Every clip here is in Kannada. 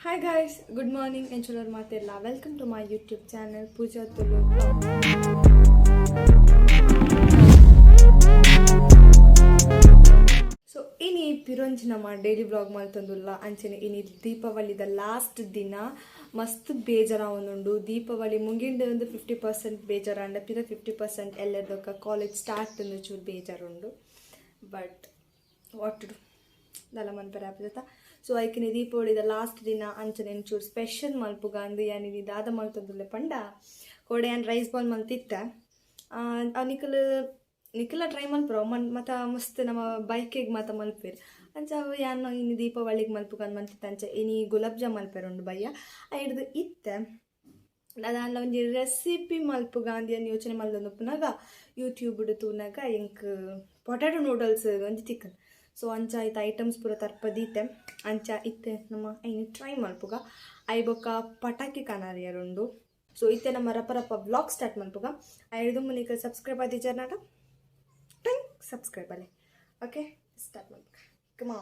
Hi guys, good morning. Enchulor Matella. Welcome to my YouTube channel, Pooja Tulu. So, ini pironji nama daily vlog maltandulla anchene ini Dipawali the last dina mast bejara onundu Dipawali munginde undu 50% bejara and pira 50% ellerdoka college start undu chur bejara undu but what to do dala man parapjata. So ಐಕಿನ ದೀಪಾವಳಿದ ಲಾಸ್ಟ್ ದಿನ ಅಂಚನೆ ಒಂಚೂರು ಸ್ಪೆಷಲ್ ಮಲ್ಪುಗ ಅಂದು ಯಾನಿ ದಾದ ಮಲ್ತಂದುಲ್ಲೆ ಪಂಡ ಕೋಡೆ ಆ್ಯಂಡ್ ರೈಸ್ ಬಾಲ್ ಮಲ್ತಿತ್ತ ನಿಖಲ ಟ್ರೈ ಮಲ್ಪರ ಮತ್ತು ಮಸ್ತ್ ನಮ್ಮ ಬೈಕಿಗೆ ಮಾತ ಮಲ್ಪೇರು ಅಂಚ ಯಾನು ಇನ್ನು ದೀಪಾವಳಿಗೆ ಮಲ್ಪುಗ ಅಂದು ಮಲ್ತಿತ್ತ ಅಂಚ ಇನಿ ಗುಲಾಬ್ ಜಾಮ್ ಮಲ್ಪೇರು ಉಂಡು ಬಯ್ಯ ಹಿಡ್ದು ಇತ್ತೆ ಅದಾಂಡ್ಲ ಒಂಜಿ ರೆಸಿಪಿ ಮಲ್ಪುಗ ಅಂದು ಏನು ಯೋಚನೆ ಮಲ್ದೊಂದುಪ್ಪನಾಗ ಯೂಟ್ಯೂಬ್ ತೂನಾಗ ಎಂಕ್ ಪೊಟ್ಯಾಟೊ ನೂಡಲ್ಸ್ ಒಂಜಿ ಚಿಕನ್ ಸೊ ಅಂಚ ಐತೆ ಐಟಮ್ಸ್ ಪೂರ ತರ್ಪದೀತೆ ಅಂಚ ಇತ್ತೆ ನಮ್ಮ ಐನು ಟ್ರೈ ಮಲ್ಪುಗ ಐಬೊಕ್ಕ ಪಟಾಕಿ ಕನಾರಿಯರುಂಡು ಸೊ ಇತ್ತೆ ನಮ್ಮ ರಪ ವ್ಲಾಗ್ ಸ್ಟಾರ್ಟ್ ಮಲ್ಪುಗ ಐದು ಮುನಿಕ ಸಬ್ಸ್ಕ್ರೈಬ್ ಆದಿಜಾರ ನಾಟ ಟಂಗ್ ಸಬ್ಸ್ಕ್ರೈಬ್ ಅಲ್ಲೇ ಓಕೆ ಸ್ಟಾರ್ಟ್ ಮಲ್ಪುಗ ಕಮಾ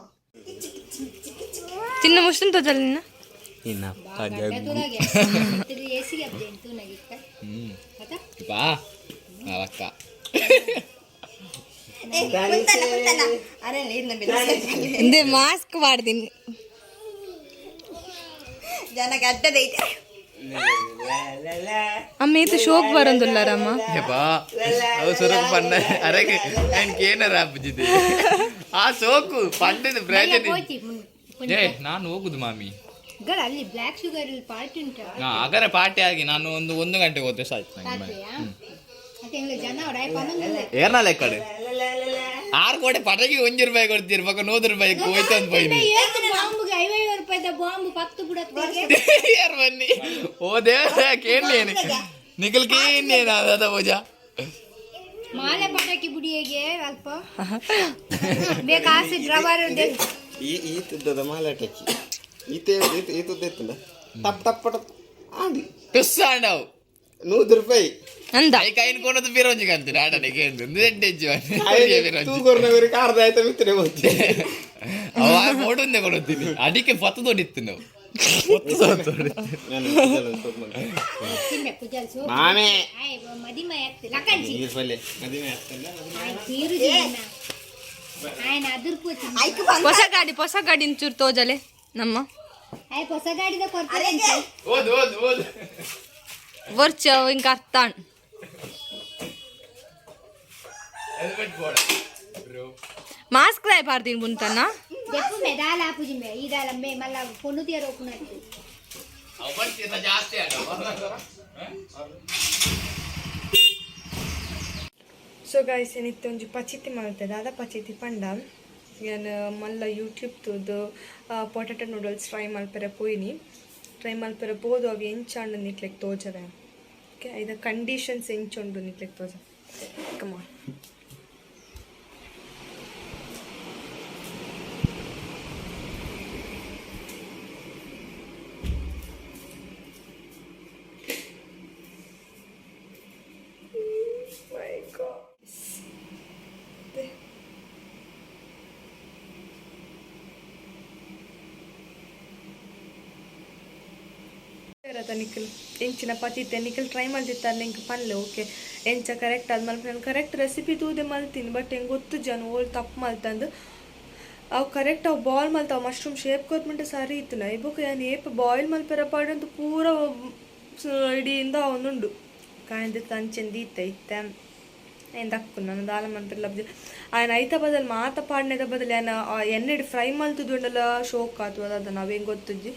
ಚಿನ್ನ ಮುಸ್ಲಿಂ ತೋಜಲ್ ನಿನ್ನ ಮಾಸ್ಕ್ ಮಾಡ್ತೀನಿ ಅಮ್ಮ ಇದು ಶೋಕ್ ಬರಂದುಲ್ಲಾರಮ್ಮ ಆ ಸೋಕು ಪಂಡದ ನಾನು ಹೋಗುದು ಮಾಮಿ ಅಲ್ಲಿ ಬ್ಲಾಕ್ ಶುಗರ್ ಪಾರ್ಟಿ ಉಂಟು ಅಗರ ಪಾರ್ಟಿ ಆಗಿ ನಾನು ಒಂದು ಗಂಟೆಗೆ ಹೋದ್ರೆ ಸಾಯ್ತು ಏನಲ್ಲ ಕಡೆ 6 ಕೋಟಿ ಪಟಾಕಿ 1 ರೂಪಾಯಿ ಕೊಡ್ತೀರಿ ಪಕ್ಕ 100 ರೂಪಾಯಿ ಹೋಯ್ತು ಅಂತ ಬೈನಿ ಯಾರು ಬನ್ನಿ ಓದೇ ಕೇಳೇನು ನಿಖಲ್ ಕೇಳೇನು ಅದ ಪೂಜಾ ಮಾಲೆ ಪಟಾಕಿ ಬುಡಿಯಗೆ ಅಲ್ಪ ಬೇಕಾಸಿ ಡ್ರವರ್ ಈ ತುದ್ದದ ಮಾಲೆ ಟಚಿ ಈ ತುದ್ದ ಎತ್ತಲ್ಲ ಟಪ್ ಟಪ್ ಟಪ್ ಆಡಿ ಟುಸ್ ಆಂಡವ್ 100 ರೂಪಾಯಿ ಅಂದ ಕೈನ್ ಕೊನದು ಬಿರೋಂಜಿ ಕಂತೀನಿ ಆಡನೆ ತೂಗೋರ್ನವರಿ ಕಾರ್ದ ಆಯ್ತ ಮಿತ್ರೆ ಹೋಗ್ತಿ ಅವ ಮೋಡುಂದೆ ಕೊಡುತ್ತೀನಿ ಅಡಿಕೆ ಪತ್ತು ತೊಡಿತ್ತು ನಾವು ಮಾಮೆ ಮದಿಮೆ ಹೊಸ ಗಾಡಿ ಚೂರು ತೋಜಲೆ ನಮ್ಮ ಹೊಸ ಗಾಡಿದ ವರ್ಚ ಇಂಕ ಅರ್ಥಾನ್ ಮಾಸ್ಕ್ ರಾಯ್ ಪಾರ್ತೀನಿ ಬುಂತನ ದೆಪ್ಪು ಮೆದಾಲ ಪೂಜಿ ಮೆ ಇದಾಲ ಮೆ ಮಲ್ಲ ಪೊನುದಿಯ ರೋಕುನತಿ ಅವರ್ತಿನ ಜಾಸ್ತಿ ಆಡ ಸೊ ಗೈಸ್ ಏನಿತ್ತು ಒಂಜಿ ಪಚಿತಿ ಮಾಡ್ತದೆ ಅದ ಪಚಿತಿ ಪಂಡ ಏನು ಮಲ್ಲ ಯೂಟ್ಯೂಬ್ ತೂದು ಪೊಟ್ಯಾಟೊ ನೂಡಲ್ಸ್ ಟ್ರೈ ಮಲ್ಪೆರೆ ಪೋದು ಅವು ಎಂಚಾಂಡು ನಿಕ್ಲೆಕ್ ತೋಜರೆ ಓಕೆ ಇದು ಕಂಡೀಷನ್ಸ್ ಎಂಚುಂಡು ನಿಕ್ಲೆಕ್ ತೋಜ ಕಮ ನಿಖಿಲ್ ಎಂಚಿನ ಪಚಿತ್ತೆ ನಿಖಿಲ್ ಟ್ರೈ ಮಾಡ್ತಿರ್ತಾರೆ ನಿಂಗೆ ಪನ್ಲೆ ಓಕೆ ಎಂಚ ಕರೆಕ್ಟ್ ಆದ್ಮೇಲೆ ನಾನು ಕರೆಕ್ಟ್ ರೆಸಿಪಿ ತೂದೆ ಮಲ್ತೀನಿ ಬಟ್ ಹೆಂಗೆ ಗೊತ್ತು ಜನ ಓಲ್ ತಪ್ಪು ಮಲ್ತಂದು ಅವು ಕರೆಕ್ಟ್ ಅವು ಬಾಯ್ಲ್ ಮಲ್ತಾವ ಮಶ್ರೂಮ್ ಶೇಪ್ ಕೊತ್ಬಿಟ್ಟು ಸರಿ ಇತ್ತು ನಾ ಇವಾಗ ಏನು ಏಪ ಬಾಯ್ಲ್ ಮಲ್ಪೆರ ಪಾಡಂತೂ ಪೂರ ಇಡಿಯಿಂದ ಅವನುಂಡು ಕಾಣಿದಿತ್ತು ಅಂಚೆಂದು ಇತ್ತೆ ಏನು ದಕ್ಕು ನಾನು ದಾಲ ಮಲ್ಪೆರ ಲಬ್ಜಿ ఆయన ಐತ ಬದಲು ಮಾತ ಪಾಡ್ನೆದ ಬದಲು ಏನು ಎಣ್ಣೆಡಿ ಫ್ರೈ ಮಲ್ತುದುಂಡಲ್ಲ ಶೋಕ್ ಆತು ಅದು ನಾವೇನು ಗೊತ್ತುಜ್ಜಿ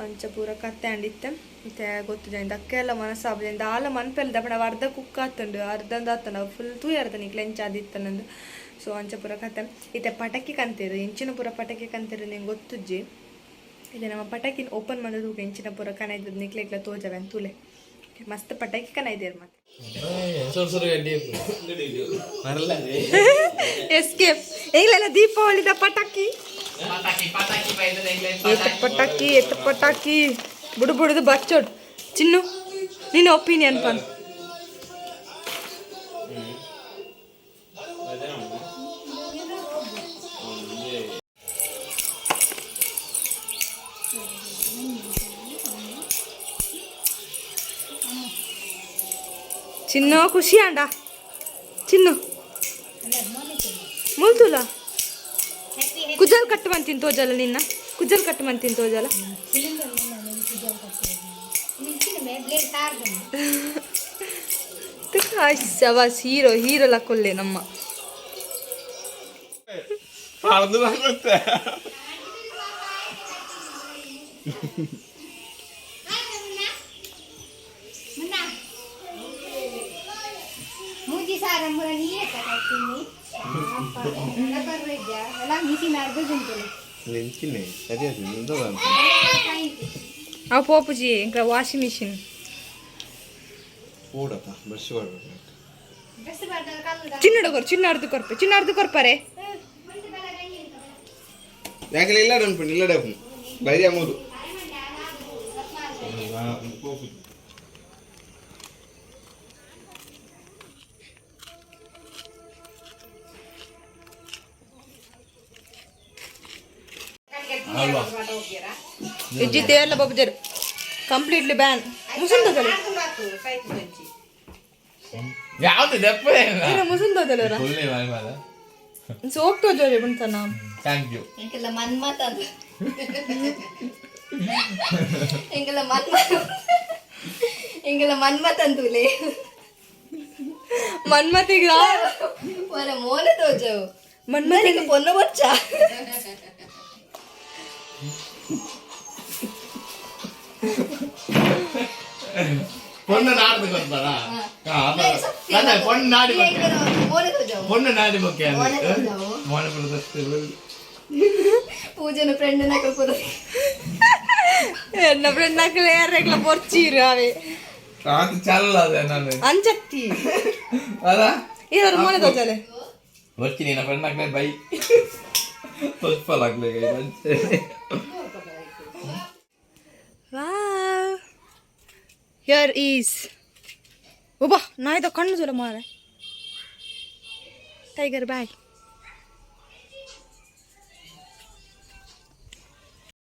ಅಂಚ ಪೂರ ಕತ್ತೆ ಅಂಡಿತ್ತೆ ಮತ್ತೆ ಗೊತ್ತುಜ ದಕ್ಕೆ ಎಲ್ಲ ಮನಸ್ಸಾಬ ದಾಲ ಮನ್ಪೆಲ್ಲ ದಪ್ಪಣ ಅವು ಅರ್ಧ ಕುಕ್ ಆತುಂಡು ಅರ್ಧಂದು ಆತನ ಫುಲ್ ತೂಯರ್ದ ನಿಕ್ಲೆ ಎಂಚ ಆದಿತ್ತ ನಂದು ಸೊ ಅಂಚ ಪೂರ ಕತ್ತೆ ಇತ್ತೆ ಪಟಾಕಿ ಕಂತೀರು ಎಂಚಿನ ಪೂರ ಪಟಾಕಿ ಕಂತೀರು ನಿಂಗೆ ಗೊತ್ತುಜ್ಜಿ ಇದೆ ನಮ್ಮ ಪಟಾಕಿನ ಓಪನ್ ಮಾಡೋದು ಎಂಚಿನ ಪೂರ ಕನಾಯ್ತದ ನಿಕ್ಲೆಗ್ಲ ತೋಜವೆ ಅಂತೂಲೆ ಮಸ್ತ್ ಪಟಾಕಿ ಕನಾಯ್ದೇರು ಮತ್ತೆ ಎಸ್ಕೇಪ್ ಈಗಲೆಲ್ಲ ದೀಪಾವಳಿದ ಪಟಾಕಿ ಪಟಾಕಿ ಬುಡುದು ಬಚ್ಚೋಡು ಚಿನ್ನು ನಿನ್ನ ಒಪಿನಿಯನ್ ಪನ್ ಚಿನ್ನ ಖುಷಿ ಅಂಡ ಚಿನ್ನು ಮುಲ್ತುಲ ಕುಜಲ್ ಕಟ್ಟು ಮಂತಿನ ತೋಜಲ್ಲ ನಿನ್ನ ಕುಜಲ್ ಕಟ್ಟು ಮಂತಿನ ತೋಜಲ್ಲ ಶವಾಸ್ ಹೀರೋ ಹೀರೋಲ ಕೊಲ್ಲೆ ನಮ್ಮ ಮೂಜಿ ಸಾರ ನೀರೇ ತಗೊಳ್ತೀನಿ ಎಲ್ಲ ಮಿಷಿನ್ ಅರ್ಧದುಂಟು ನೆಂಚಿನೇ ಸರಿಯಾದ ನಿಂದದ ಅವು ಪೋಪುಜಿ ఇంకా ವಾಷಿಂಗ್ ಮಿಷಿನ್ ಓಡಪ್ಪ ಬ್ರಷ್ ಮಾಡ್ಬೇಕು ಚಿನ್ನಡ್ದು ಕೊರ್ಪರೆ ಯಾಕೆ ಇಲ್ಲ ಅನ್ಪಣಿ ಇಲ್ಲ ಡಪ್ಪು ಬೈರಿ ಅಮ್ಮದು ಇಜ್ಜಿತ್ತೆ ಎಲ್ಲ ಬಬ್ಜರ್ ಕಂಪ್ಲೀಟ್ಲಿ ಬ್ಯಾನ್ ಮುಸುಂದೋದಲ್ಲ ಯಾವ್ದು ದಪ್ಪ ಮುಸುಂದೋದಲ್ಲ ಸೋಪ್ ತೋಜೋರಿ ಬಂತನ ಥ್ಯಾಂಕ್ ಯು ಎಂಕೆಲ್ಲ ಮನ್ಮತ ಎಂಗೆಲ್ಲ ಮನ್ಮತ ಅಂತೂಲೆ ಮನ್ಮತಿಗ ಒರ ಮೋನೆ ತೋಜವು ಮನ್ಮತಿಗೆ ಪೊನ್ನ ಬಚ್ಚ பொண்ணு நாடு கொண்டாடா பொண்ணு நாடு பொண்ணு நாடு ಬೊಕ್ಕೆ ಮೋನೆ ಪ್ರದರ್ಶನ ಪೂಜನ ಫ್ರೆಂಡ್ ನಕಲ್ ಪುರ ಎನ್ನ ಫ್ರೆಂಡ್ ನಕಲ್ ಯಾರೆಗ್ಲ ಪೊರ್ಚೀರು ಅವೇ ಅದು ಚಲ್ಲದೆ ನಾನು ಅಂಜತ್ತಿ ಅಲ್ಲ ಇವರು ಮನೆ ತೋಜಲೆ ಬರ್ತೀನಿ ನನ್ನ ಫ್ರೆಂಡ್ ನಕಲೆ ಬೈ ಸ್ವಲ್ಪ लागले ಗೈ ವಾವ್ ಹಿಯರ್ ಈಸ್ ಒಬ್ಬ ನಾಯಿ ತ ಕಣ್ಣು ಜೋಲ ಮಾರೆ ಟೈಗರ್ ಬಾಯ್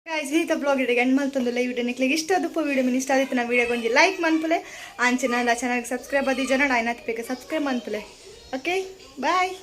ಗೈಸ್ ಈ ಬ್ಲಾಗ್ ಇಡಿಗೆ ಎಂಡ್ ಮಲ್ತೊಂದುಲ್ಲ ಈ ವಿಡಿಯೋ ನಿಕ್ಲಿಗೆ ಇಷ್ಟ ಆದಪ್ಪ ವಿಡಿಯೋ ಮಿನಿ ಇಷ್ಟ ಆದಿತ್ತು ನಾ ವಿಡಿಯೋ ಗೊಂಜಿ ಲೈಕ್ ಮನ್ಪುಲೆ ಆಂಚಿನ ಚಾನಲ್ಗೆ ಸಬ್ಸ್ಕ್ರೈಬ್ ಆದಿ ಜನ ಆಯ್ನಾತ್ ಬೇಕು ಸಬ್ಸ್ಕ್ರೈಬ್ ಮನ್ಪುಲೆ ಓಕೆ ಬಾಯ್